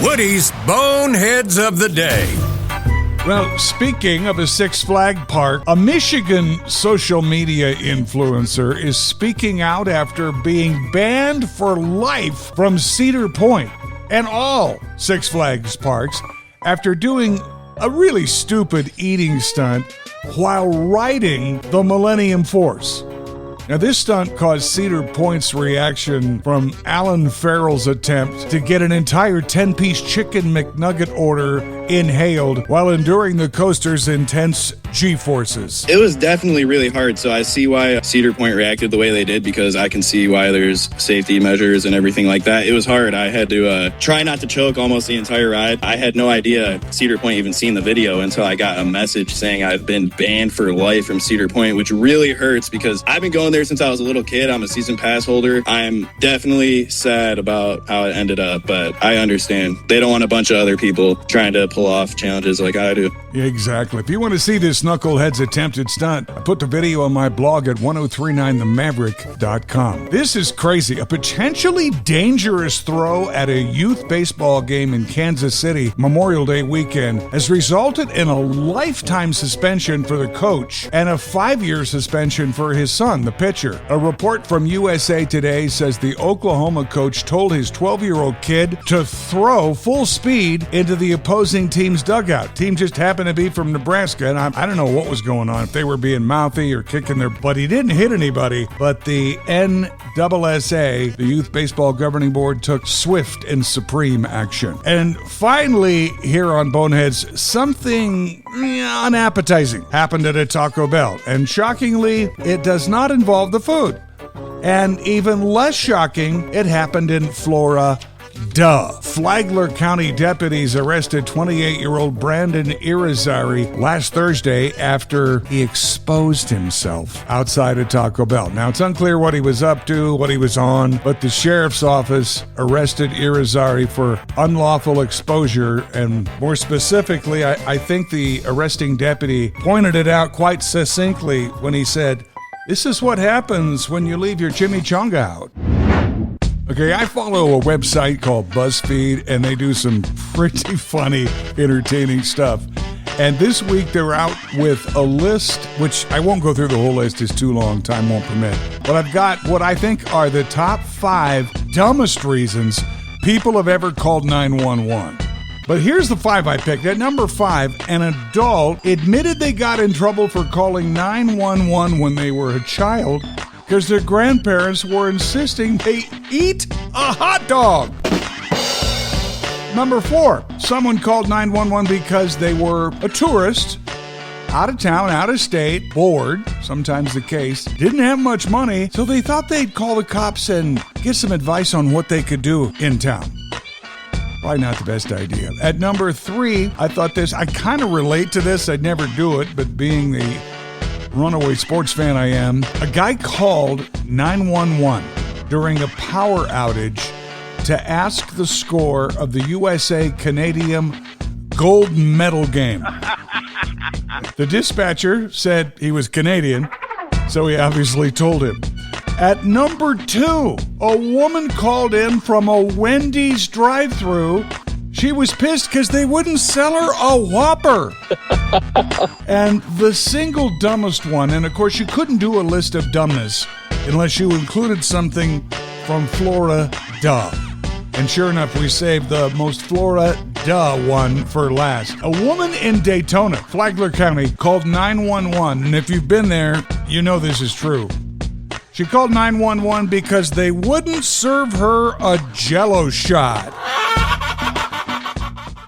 Woody's Boneheads of the Day. Well, speaking of a Six Flag park, a Michigan social media influencer is speaking out after being banned for life from Cedar Point and all Six Flags parks after doing a really stupid eating stunt while riding the Millennium Force. Now, this stunt caused Cedar Point's reaction from Alan Farrell's attempt to get an entire 10-piece chicken McNugget order inhaled while enduring the coaster's intense G-forces. It was definitely really hard, so I see why Cedar Point reacted the way they did, because I can see why there's safety measures and everything like that. It was hard. I had to try not to choke almost the entire ride. I had no idea Cedar Point even seen the video until I got a message saying I've been banned for life from Cedar Point, which really hurts because I've been going there since I was a little kid. I'm a season pass holder. I'm definitely sad about how it ended up, but I understand. They don't want a bunch of other people trying to pull off challenges like I do. Yeah, exactly. If you want to see this knucklehead's attempted stunt, I put the video on my blog at 1039themaverick.com. This is crazy. A potentially dangerous throw at a youth baseball game in Kansas City Memorial Day weekend has resulted in a lifetime suspension for the coach and a 5-year suspension for his son, the pitcher. A report from USA Today says the Oklahoma coach told his 12-year-old kid to throw full speed into the opposing team's dugout. Team just happened to be from Nebraska, and I don't know what was going on, if they were being mouthy or kicking their butt. He didn't hit anybody, but the NSSA, the Youth Baseball Governing Board, took swift and supreme action. And finally, here on Boneheads, something unappetizing happened at a Taco Bell. And shockingly, it does not involve the food. And even less shocking, it happened in Florida. Flagler County deputies arrested 28-year-old Brandon Irizarry last Thursday after he exposed himself outside of Taco Bell. Now, it's unclear what he was up to, what he was on, but the sheriff's office arrested Irizarry for unlawful exposure, and more specifically, I think the arresting deputy pointed it out quite succinctly when he said, "This is what happens when you leave your chimichanga out." Okay, I follow a website called BuzzFeed, and they do some pretty funny, entertaining stuff. And this week, they're out with a list, which I won't go through the whole list. It's too long. Time won't permit. But I've got what I think are the top 5 dumbest reasons people have ever called 911. But here's the 5 I picked. At number 5, an adult admitted they got in trouble for calling 911 when they were a child because their grandparents were insisting they eat a hot dog. Number 4, someone called 911 because they were a tourist, out of town, out of state, bored, sometimes the case, didn't have much money, so they thought they'd call the cops and get some advice on what they could do in town. Probably not the best idea. At number 3, I kind of relate to this. I'd never do it, but being the runaway sports fan I am, a guy called 911 during a power outage to ask the score of the USA-Canadian gold medal game. The dispatcher said he was Canadian, so he obviously told him. At number 2, a woman called in from a Wendy's drive-thru. She was pissed because they wouldn't sell her a Whopper. And the single dumbest one, and of course you couldn't do a list of dumbness unless you included something from Florida. And sure enough, we saved the most Florida one for last. A woman in Daytona, Flagler County, called 911, and if you've been there, you know this is true. She called 911 because they wouldn't serve her a Jell-O shot.